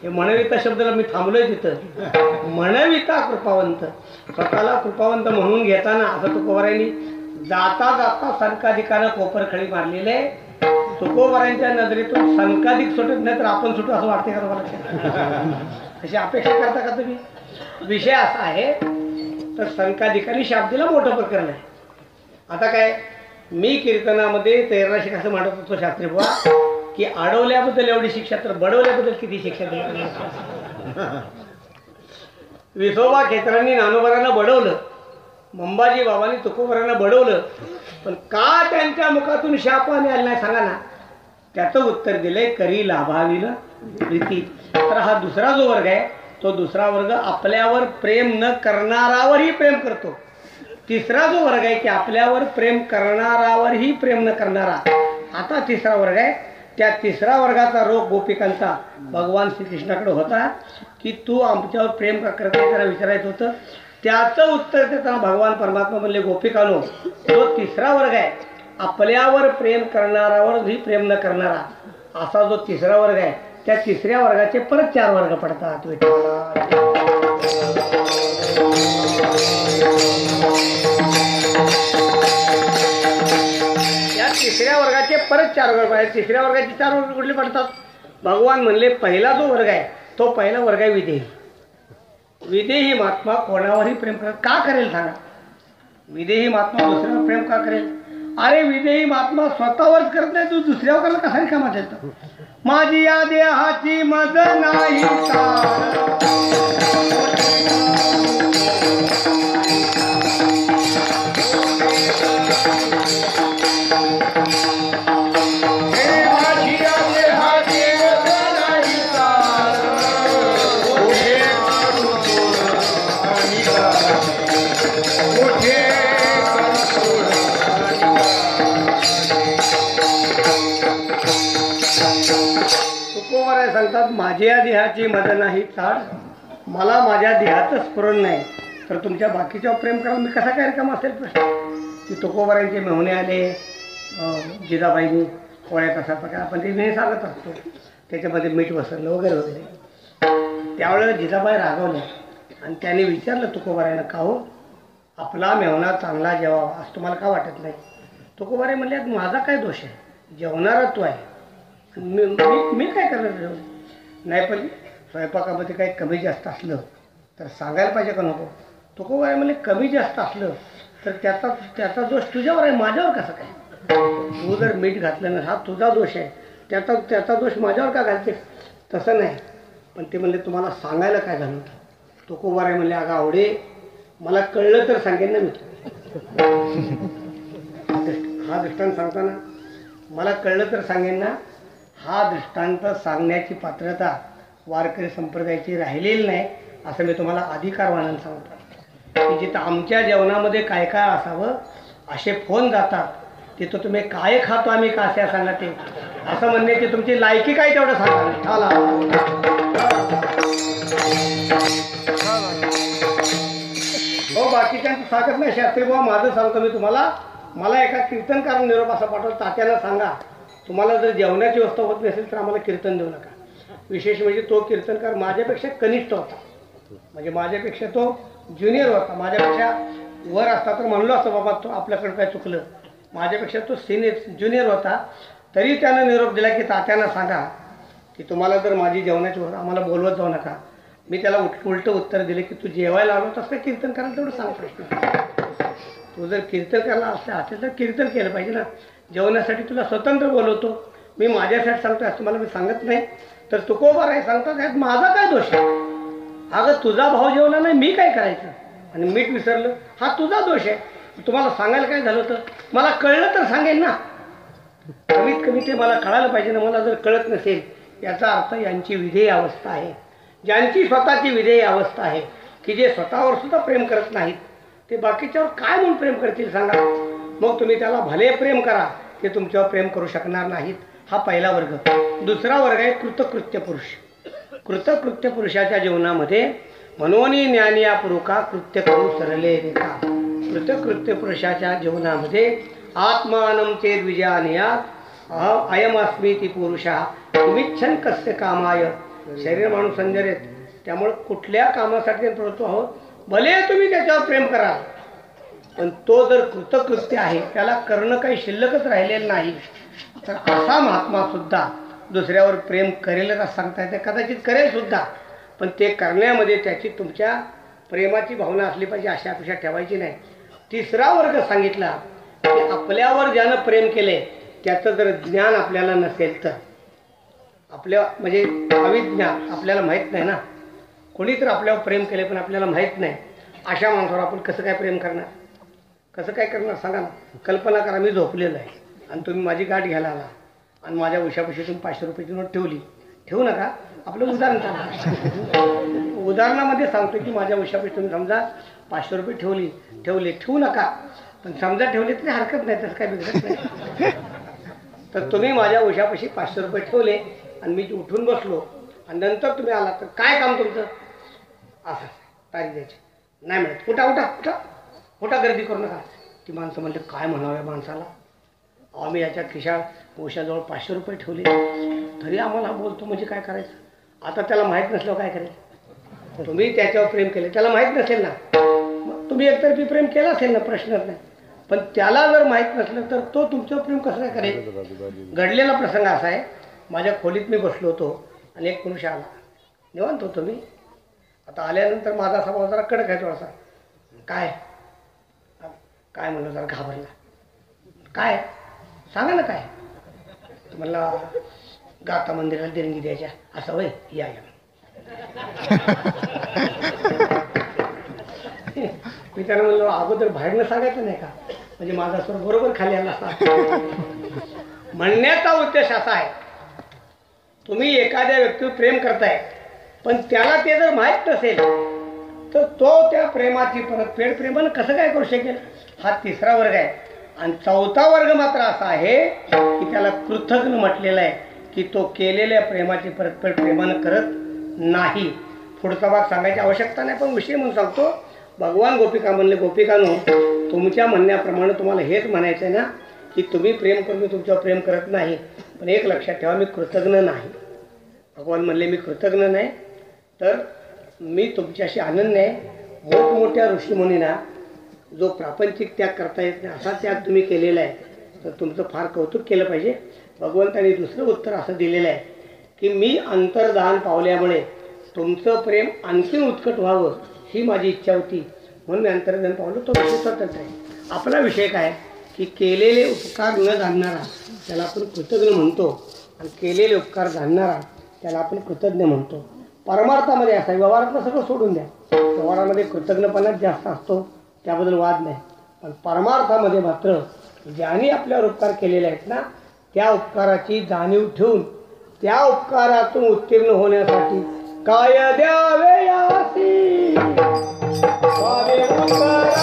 हे म्हणविता शब्दाला मी थांबलोय तिथं. म्हणविता कृपावंत. स्वतःला कृपावंत म्हणून घेताना असं तुकोबरायांनी जाता जाता संकाधिकानं कोपरखळी मारलेले. तुकोबरायांच्या नजरेतून संकाधिक सुटत नाही तर आपण सुटू असं वाटते का तुम्हाला? अशी अपेक्षा करता का तुम्ही? विषय असा आहे तर संकाधिकांनी शाप दिला, मोठं प्रकरण आहे. आता काय, मी कीर्तनामध्ये 13 असं म्हणत होतो शास्त्री बुवा की अडवल्याबद्दल एवढी शिक्षा तर बडवल्याबद्दल किती शिक्षा द्यायची. विठोबा खेत्रांनी नानोबरांना बडवलं, मंबाजी बाबांनी तुकोबरांना बडवलं, पण का त्यांच्या मुखातून शापाने आला नाही सांगा ना? त्याचं उत्तर दिलंय करी लाभाविल प्रीती. तर हा दुसरा जो वर्ग आहे तो दुसरा वर्ग आपल्यावर प्रेम न करणारावरही प्रेम करतो. तिसरा जो वर्ग आहे की आपल्यावर प्रेम करणारावरही प्रेम न करणारा. आता तिसरा वर्ग आहे. त्या तिसऱ्या वर्गाचा रोग गोपिकांचा भगवान श्रीकृष्णाकडे होता की तू आमच्यावर प्रेम का करत नाही, त्याला विचारायचं होतं. त्याचं उत्तर देताना भगवान परमात्मा म्हणले गोपिकांनो, तो तिसरा वर्ग आहे आपल्यावर प्रेम करणारावरही प्रेम न करणारा. असा जो तिसरा वर्ग आहे त्या तिसऱ्या वर्गाचे परत 4 वर्ग पडतात. या तिसऱ्या वर्गाचे परत 4 वर्ग आहेत. तिसऱ्या वर्गाचे 4 वर्ग कुठले पडतात? भगवान म्हणले पहिला जो वर्ग आहे तो पहिला वर्ग आहे विदेही. विदेही महात्मा कोणावरही प्रेम का करेल सांगा? विदेही महात्मा दुसऱ्यावर प्रेम का करेल? अरे विदेही महात्मा स्वतःवरच करत नाही, तू दुसऱ्यावर कसा कामात येतं? माझी या देहाची मज नाही कुठे तुकोबाराय सांगतात, माझ्या देहाची मद नाही चाड, मला माझ्या देहाचं स्फुरण नाही, तर तुमच्या बाकीच्यावर प्रेम करा मी कसा काय रिकामा असेल प्रश्न. की तुकोबारायांचे मेहुणे आले, जिजाबाईंनी पोळ्या कसा प्रकार आपण ते मी सांगत असतो, त्याच्यामध्ये मीठ बसरलं वगैरे वगैरे. त्यावेळेला जिजाबाई रागवल्या आणि त्याने विचारलं तुकोबारायांना, का हो आपला मेहुणा चांगला जेवावा असं तुम्हाला का वाटत नाही. तुकोबाराय म्हणले, माझा काय दोष आहे, जेवणारा तू आहे, मी मी काय करणार जेवण. नाही पण स्वयंपाकामध्ये काही कमी जास्त असलं तर सांगायला पाहिजे का नको. तुकोबाराय म्हणले, कमी जास्त असलं तर त्याचा दोष तुझ्यावर आहे, माझ्यावर कसं काय. तू जर मीठ घातलं ना हा तुझा दोष आहे, त्याचा दोष माझ्यावर का घालते. तसं नाही. पण ते म्हणले तुम्हाला सांगायला काय झालं. तुकोबाराय म्हणले, अगं आवडे मला कळलं तर सांगेन ना मी. हा दृष्टांत सांगताना मला कळलं तर सांगेन ना, हा दृष्टांत सांगण्याची पात्रता वारकरी संप्रदायाची राहिलेली नाही असं मी तुम्हाला अधिकारवानानं सांगतो. की जिथं आमच्या जेवणामध्ये काय काय असावं असे फोन जातात, तिथं तुम्ही काय खातो आम्ही कास्या सांगा ते असं म्हणण्याची तुमची लायकी काय तेवढं सांगा. हाला हो बाकीच्यांचं सांगत नाही शास्त्री बाबा, माझं सांगतो मी तुम्हाला. मला एका कीर्तनकाराने निरोप असा पाठवला, तात्याला सांगा तुम्हाला जर जेवणाची व्यवस्था होत नसेल तर आम्हाला कीर्तन देऊ नका. विशेष म्हणजे तो कीर्तनकार माझ्यापेक्षा कनिष्ठ होता, म्हणजे माझ्यापेक्षा तो ज्युनियर होता. माझ्यापेक्षा वर असता तर म्हणलो असतं बाबा तो आपल्याकडं काय चुकलं. माझ्यापेक्षा तो ज्युनियर होता. तरी त्यानं निरोप दिला की तात्यांना सांगा की तुम्हाला जर माझी जेवणाची व्यवस्था आम्हाला बोलवत जाऊ नका. मी त्याला उलटं उत्तर दिले की तू जेवायला आलो तसं काय कीर्तन करायला तेवढं सांग प्रश्न. तू जर कीर्तन करायला असेल तर कीर्तन केलं पाहिजे ना. जेवणासाठी तुला स्वतंत्र बोलवतो, मी माझ्यासाठी सांगतो असं तुम्हाला मी सांगत नाही. तर तुकोबाराय सांगतात यात माझा काय दोष आहे. अगं तुझा भाव जेवला नाही मी काय करायचं, आणि मीठ विसरलं हा तुझा दोष आहे. तुम्हाला सांगायला काय झालं होतं, मला कळलं तर सांगेन ना. कमीत कमी ते मला कळायला पाहिजे ना. मला जर कळत नसेल याचा अर्थ यांची विधेय अवस्था आहे. ज्यांची स्वतःची विधेय अवस्था आहे की जे स्वतःवर सुद्धा प्रेम करत नाहीत ते बाकीच्यावर काय म्हणून प्रेम करतील सांगा. मग तुम्ही त्याला भले प्रेम करा, ते तुमच्यावर प्रेम करू शकणार नाहीत. हा पहिला वर्ग. दुसरा वर्ग आहे कृतकृत्य पुरुष. कृतकृत्य पुरुषाच्या जीवनामध्ये मनोनी ज्ञानिया पुरुका कृत्य करू सरले रेखा. कृतकृत्य पुरुषाच्या जीवनामध्ये आत्मानं चेद विजयानियात अयमस्मी ती पुरुषा तुमिच्छन कस्य कामाय. शरीर माणूस संजरेत, त्यामुळे कुठल्या कामासाठी प्रवृत्त आहोत भले तुम्ही त्याच्यावर प्रेम करा, पण तो जर कृतकृत्य आहे त्याला करणं काही शिल्लकच राहिलेलं नाही. तर असा महात्मा सुद्धा दुसऱ्यावर प्रेम करेलच असं सांगता येते. कदाचित करेल सुद्धा, पण ते करण्यामध्ये त्याची तुमच्या प्रेमाची भावना असली पाहिजे अशा अपेक्षा ठेवायची नाही. तिसरा वर्ग सांगितला की आपल्यावर ज्यानं प्रेम केले त्याचं जर ज्ञान आपल्याला नसेल तर, आपल्या म्हणजे अविज्ञान आपल्याला माहीत नाही ना. कोणी तर आपल्यावर प्रेम केले पण आपल्याला माहीत नाही, अशा माणसावर आपण कसं काय प्रेम करणार, कसं काय करणार सांगा ना. कल्पना करा मी झोपलेलं आहे आणि तुम्ही माझी गाठ घ्यायला आला आणि माझ्या उशापाशी तुम्ही 500 रुपयाची नोट ठेवली. ठेवू नका, आपलं उदाहरण सांगा. उदाहरणामध्ये सांगतो की माझ्या उशापाशी तुम्ही समजा 500 रुपये ठेवू नका, पण समजा ठेवले तरी हरकत नाही, तसं काय बिघडत नाही. तर तुम्ही माझ्या उशापाशी 500 रुपये ठेवले आणि मी उठून बसलो आणि नंतर तुम्ही आला तर काय काम तुमचं, असं तारीख द्यायची नाही म्हणत. उठा गर्दी करू नका. ती माणसं म्हणते काय म्हणावं माणसाला, आम्ही याच्या उशाजवळ 500 रुपये ठेवले तरी आम्हाला बोलतो म्हणजे काय करायचं. आता त्याला माहीत नसल्यावर काय करायचं. तुम्ही त्याच्यावर प्रेम केले, त्याला माहीत नसेल ना, मग तुम्ही एकतर्फी प्रेम केला असेल ना, प्रश्नच नाही. पण त्याला जर माहीत नसलं तर तो तुमच्यावर प्रेम कसं काय करेल. घडलेला प्रसंग असा आहे, माझ्या खोलीत मी बसलो होतो आणि एक पुरुष आला. निवांत होतो मी. आता आल्यानंतर माझा स्वभाव जरा कडक आहे थोडासा. काय म्हणलं, जरा घाबरला. काय सांगा ना काय. मला गाता मंदिराला देणगी द्यायच्या असं होय, या मी त्याला म्हणलो अगोदर बाहेरनं सांगायचं नाही का, म्हणजे माझा स्वर बरोबर खाली आला असता. म्हणण्याचा उद्देश असा आहे, तुम्ही एखाद्या व्यक्तीवर प्रेम करताय पण त्याला ते जर माहीत नसेल तर तो त्या प्रेमाची परतफेड प्रेमानं कसं काय करू शकेल. हा तिसरा वर्ग आहे. आणि चौथा वर्ग मात्र असा आहे की त्याला कृतज्ञ म्हटलेला आहे की तो केलेल्या प्रेमाची परतफेड प्रेमानं करत नाही. पुढचा भाग सांगायची आवश्यकता नाही, पण विषय म्हणून सांगतो. भगवान गोपिका म्हणले, गोपिकानो, तुमच्या म्हणण्याप्रमाणे तुम्हाला हेच म्हणायचं आहे ना की तुम्ही प्रेम करून मी तुमच्यावर प्रेम करत नाही, पण एक लक्षात ठेवा, मी कृतज्ञ नाही. भगवान म्हणले मी कृतज्ञ नाही, तर मी तुमच्याशी आनंद आहे. मोठमोठ्या ऋषीमुनींना जो प्रापंचिक त्याग करता येत नाही असा त्याग तुम्ही केलेला आहे, तर तुमचं फार कौतुक केलं पाहिजे. भगवंतांनी दुसरं उत्तर असं दिलेलं आहे की मी अंतर्धान पावल्यामुळे तुमचं प्रेम आणखीन उत्कट व्हावं ही माझी इच्छा होती, म्हणून मी अंतर्धान पावलं. तो विषय स्वतंत्र आहे. आपला विषय काय की केलेले उपकार न जाणणारा त्याला आपण कृतज्ञ म्हणतो, आणि केलेले उपकार जाणणारा त्याला आपण कृतज्ञ म्हणतो. परमार्थामध्ये असं आहे, व्यवहारातलं सगळं सोडून द्या. व्यवहारामध्ये कृतज्ञपणाच जास्त असतो, त्याबद्दल वाद नाही. पण परमार्थामध्ये मात्र ज्यांनी आपल्यावर उपकार केलेले आहेत ना, त्या उपकाराची जाणीव ठेवून त्या उपकारातून उत्तीर्ण होण्यासाठी काय द्यावे यासी स्वामी उपकाराई.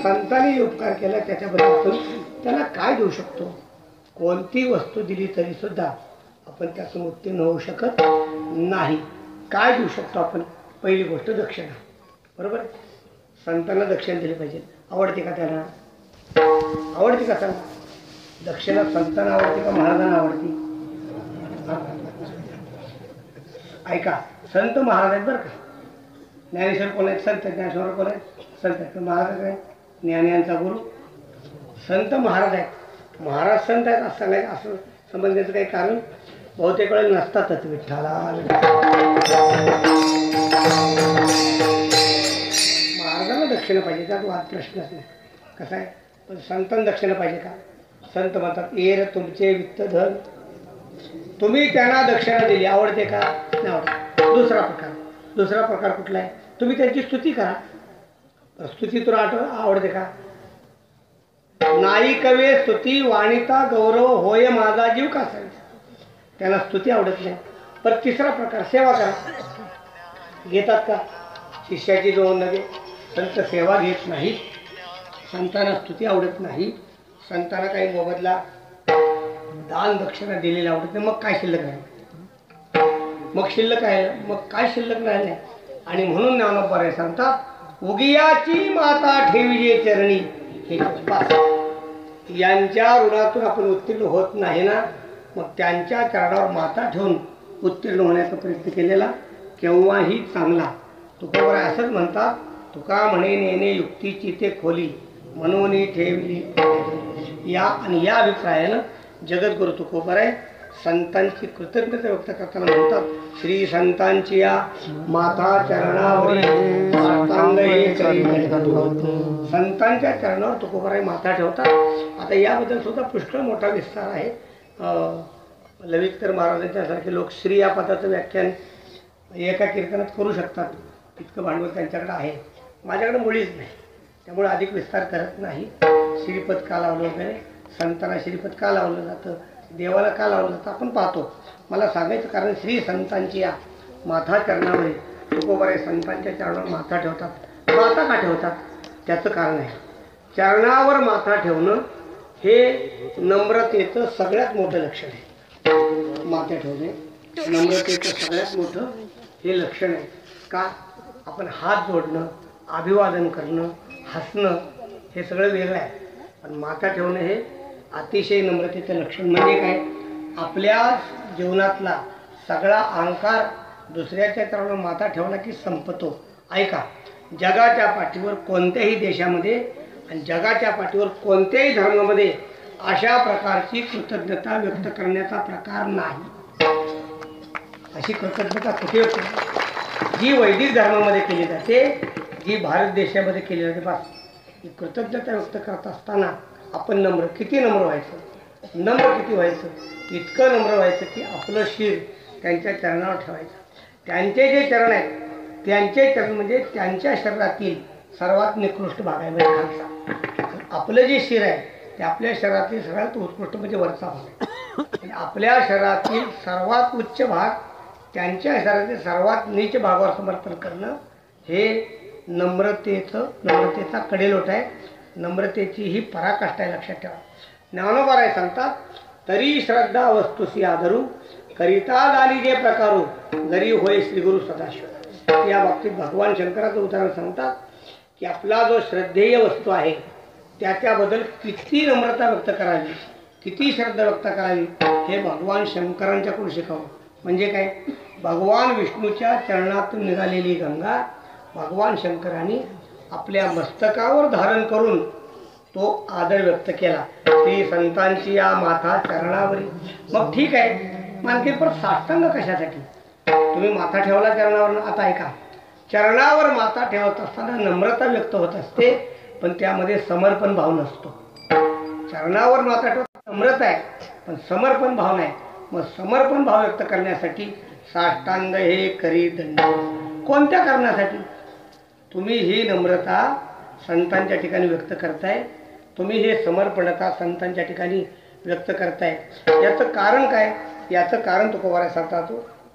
संतांनी उपकार केला त्याच्याबद्दल आपण त्याला काय देऊ शकतो? कोणती वस्तू दिली तरी सुद्धा आपण त्यातून उत्तीर्ण होऊ शकत नाही. काय देऊ शकतो आपण? पहिली गोष्ट दक्षिणा. बरोबर? संतांना दक्षिणा दिली पाहिजे. आवडते का त्यांना? आवडते का सांगा? दक्षिणा संतांना आवडते का महाराजांना आवडते? ऐका, संत महाराज आहेत बरं का. ज्ञानेश्वर कोण आहेत? संत ज्ञानेश्वर कोण आहेत? संत महाराज आहे. ज्ञानियांचा गुरु संत महाराज आहेत. महाराज संत आहेत असं सांगायचं, असं समजण्याचं काही कारण बहुतेक वेळेला नसतातच. विठ्ठला महाराजांना दक्षिणा पाहिजे, त्यात वाद प्रश्नच नाही. कसं आहे, पण संतांना दक्षिणा पाहिजे का? संत म्हणतात एर तुमचे वित्त धन, तुम्ही त्यांना दक्षिणा दिली, आवडते का? नाही आवडत. दुसरा प्रकार कुठला आहे? तुम्ही त्यांची स्तुती करा. स्तुती तुला आवडते का? नाही कवे स्तुती वाणिता गौरव होय माझा जीव का सांग, त्यांना स्तुती आवडत नाही. पण तिसरा प्रकार सेवा करा. घेतात का? शिष्याची दोन नगे. संत सेवा घेत नाही. संतांना स्तुती आवडत नाही. संतांना काही मोबदला दान दक्षिणा दिलेली आवडत नाही. मग काय शिल्लक राहील? मग काय शिल्लक राहिले? आणि म्हणून ज्ञानोबा सांगतात उगियाची माता ठेविले चरणी. हे यांच्या ऋणातून आपण उत्तीर्ण होत नाही ना, मग त्यांच्या चरणावर माता ठेवून उत्तीर्ण होण्याचा प्रयत्न केलेला केव्हाही चांगला. तुकोबा असंच म्हणतात, तुका म्हणे नेणे युक्तीची ते खोली म्हणून ठेवली. या अभिप्रायानं जगद्गुरु तुकोबा संतांची कृतज्ञता व्यक्त करताना म्हणतात श्री संतांची या माता चरणावरी संतांच्या चरणावर तुकोबा माता ठेवतात. आता याबद्दल सुद्धा पुष्कळ मोठा विस्तार आहे. ललितकर महाराजांच्या सारखे लोक श्री या पदाचं व्याख्यान एका कीर्तनात करू शकतात, इतकं भांडवल त्यांच्याकडे आहे. माझ्याकडे मुळीच नाही, त्यामुळे अधिक विस्तार करत नाही. श्रीपद का लावलं वगैरे, संतांना श्रीपद का लावलं जातं, देवाला का लावलं जातं आपण पाहतो. मला सांगायचं कारण श्री संतांची या माथा चरणावर तुकोबा संतांच्या चरणावर माथा ठेवतात. माथा का ठेवतात? त्याचं कारण आहे. चरणावर माथा ठेवणं हे नम्रतेचं सगळ्यात मोठं लक्षण आहे. माथा ठेवणे नम्रतेचं सगळ्यात मोठं हे लक्षण आहे. का? आपण हात जोडणं, अभिवादन करणं, हसणं हे सगळं वेगळं आहे, पण माथा ठेवणं हे अतिशय नम्रतेचं लक्षण. म्हणजे काय? आपल्या जीवनातला सगळा अहंकार दुसऱ्याच्या चरणावर माथा ठेवला की संपतो, ऐका, जगाच्या पाठीवर कोणत्याही देशामध्ये आणि जगाच्या पाठीवर कोणत्याही धर्मामध्ये अशा प्रकारची कृतज्ञता व्यक्त करण्याचा प्रकार नाही. अशी कृतज्ञता कुठे होते? जी वैदिक धर्मामध्ये केली जाते, जी भारत देशामध्ये केली जाते. बस ही कृतज्ञता व्यक्त करत असताना आपण नम्र, किती नम्र व्हायचं, नम्र किती व्हायचं, इतकं नम्र व्हायचं की आपलं शिर त्यांच्या चरणावर ठेवायचं. त्यांचे जे चरण आहेत, त्यांचे चरण म्हणजे त्यांच्या शरीरातील सर्वात निकृष्ट भाग आहे म्हणजे खालचा. आपलं जे शिर आहे ते आपल्या शरीरातील सर्वात उत्कृष्ट म्हणजे वरचा भाग आहे. आणि आपल्या शरीरातील सर्वात उच्च भाग त्यांच्या शरीरातील सर्वात नीच भागावर समर्पण करणं हे नम्रतेचा कडेलोट आहे. नम्रतेची ही पराकाष्ठा आहे, लक्षात ठेवा. ज्ञानोबा सांगतात, तरी श्रद्धा वस्तुसी आदरू करिता दानी जे प्रकारू जरी होय श्री गुरु सदाशिव. या बाबतीत भगवान शंकराचं उदाहरण सांगतात की आपला जो श्रद्धेय वस्तू आहे त्याच्याबद्दल किती नम्रता व्यक्त करावी, किती श्रद्धा व्यक्त करावी हे भगवान शंकरांच्याकडून शिकावं. म्हणजे काय, भगवान विष्णूच्या चरणातून निघालेली गंगा भगवान शंकरांनी आपल्या मस्तकावर धारण करून तो आदर व्यक्त केला. ती संतांची या माथा चरणावरी. मग ठीक आहे, आणखी परत साष्टांग कशासाठी? तुम्ही माथा ठेवला चरणावर. आता ऐका, चरणावर माथा ठेवत असताना नम्रता व्यक्त होत असते, पण त्यामध्ये समर्पण भाव नसतो. चरणावर माथा ठेवत नम्रता आहे, पण समर्पण भाव नाही. मग समर्पण भाव व्यक्त करण्यासाठी साष्टांग हे करी दंड. कोणत्या कारणासाठी? तुम्ही ही नम्रता संतांच्या ठिकाणी व्यक्त करताय, तुम्ही हे समर्पणता संतांच्या ठिकाणी व्यक्त करताय. याचं कारण काय? याचं कारण तुकोबारा सांगतात,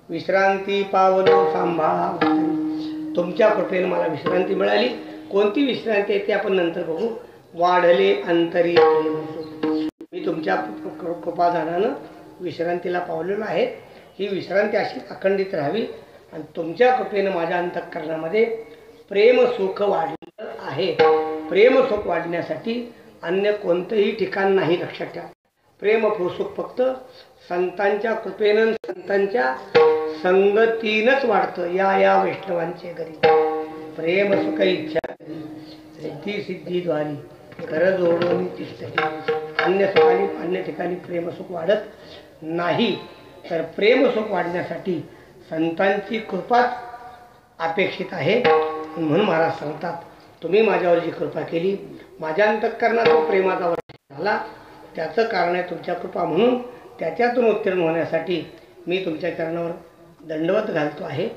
विश्रांती पावलो सांभाळा. तुमच्या कृपेने मला विश्रांती मिळाली. कोणती विश्रांती आहे ते आपण नंतर बघू. वाढले अंतरी, मी तुमच्या कृपादानानं विश्रांतीला पावलेलो आहे. ही विश्रांती अशी अखंडित राहावी आणि तुमच्या कृपेनं माझ्या अंतःकरणामध्ये प्रेम सुख वाढलं आहे. प्रेम सुख वाढण्यासाठी अन्य कोणतंही ठिकाण नाही, लक्षात ठेवा. प्रेम सुख फक्त संतांच्या कृपेनं संतांच्या संगतीनंच वाढतं. या वैष्णवांचे घरी प्रेम सुख इच्छा रिद्धी सिद्धीद्वारी कर जोडून तिष्ठती. अन्य ठिकाणी प्रेमसुख वाढत नाही. तर प्रेमसुख वाढण्यासाठी संतांची कृपाच अपेक्षित आहे. म्हणून महाराज सांगतात, तुम्ही माझ्यावर जी कृपा केली, माझ्या अंतःकरणात जो प्रेमाचा वर्षाव झाला, त्याचं कारण आहे तुमच्या कृपा. म्हणून त्याच्यातून उत्तीर्ण होण्यासाठी मी तुमच्या चरणावर दंडवत घालतो आहे.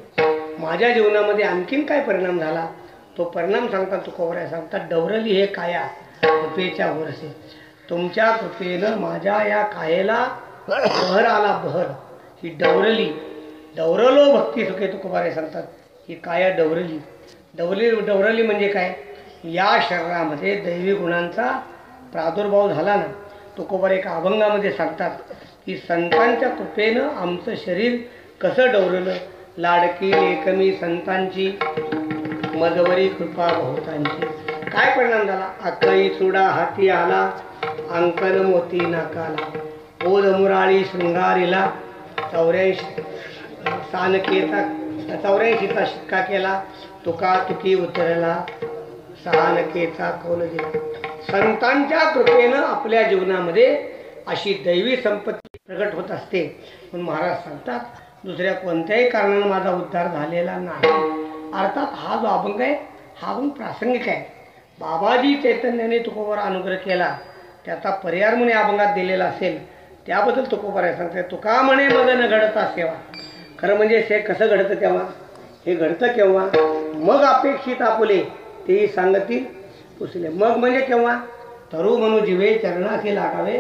माझ्या जीवनामध्ये आणखीन काय परिणाम झाला तो परिणाम सांगतात तुकोबाराय सांगतात, डवरली हे काया कृपेच्या वरसे. तुमच्या कृपेनं माझ्या या कायेला बहर आला, बहर. ही डवरलो भक्ती सुखे तुकोबाराय सांगतात. ही काया डवरली म्हणजे काय? या शरीरामध्ये दैवी गुणांचा प्रादुर्भाव झाला ना. तुकोबार एका अभंगामध्ये सांगतात की संतांच्या कृपेनं आमचं शरीर कसं डवरलं. लाडकी लेखमी संतांची मदवरी कृपा बहुतांची. काय परिणाम झाला? अकई चुडा हाती आला, अंकन मोती नाकाला, बोध मुराळी शृंगारीला, 84चा शिक्का केला, तुका तुकी उतरला, 6 कौल दिला. संतांच्या कृपेनं आपल्या जीवनामध्ये अशी दैवी संपत्ती प्रगट होत असते. म्हणून महाराज सांगतात, दुसऱ्या कोणत्याही कारणानं माझा उद्धार झालेला नाही. अर्थात हा जो अभंग आहे हा अभंग प्रासंगिक आहे. बाबाजी चैतन्याने तुकोबार अनुग्रह केला त्याचा परिहार म्हणून या अभंगात दिलेला असेल, त्याबद्दल तुकोबार सांगते. तुका म्हणे मदन घडता सेवा. खरं म्हणजे हे कसं घडतं तेव्हा, हे घडतं केव्हा? मग अपेक्षित आपुले तेही सांगतील पुसले. मग म्हणजे केव्हा? तरू म्हणू जिवे चरणाशी लागावे,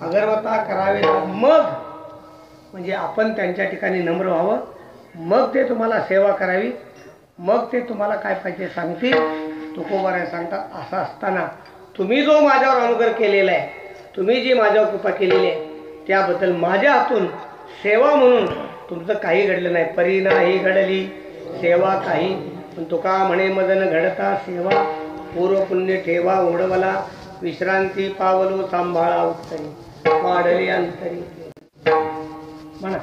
अगरवता करावे. मग म्हणजे आपण त्यांच्या ठिकाणी नम्र व्हावं, मग ते तुम्हाला सेवा करावी, मग ते तुम्हाला काय पाहिजे सांगतील. तुकोबाराय सांगतात, असं असताना तुम्ही जो माझ्यावर अनुग्रह केलेला आहे, तुम्ही जी माझ्यावर कृपा केलेली आहे, त्याबद्दल माझ्या हातून सेवा म्हणून तुमचं काही घडलं नाही. परी नाही घडली सेवा काही, पण तुका म्हणे मदन घडता सेवा, पूर्व पुण्य ठेवा ओढवला, विश्रांती पावलो सांभाळा उत्तरी, वाढले अंतरी. म्हणा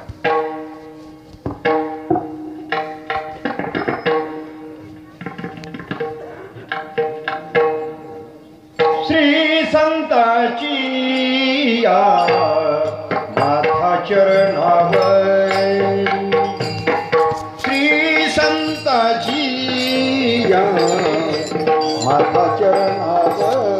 या माथा चरणावर श्री संताची या माथा चरणावर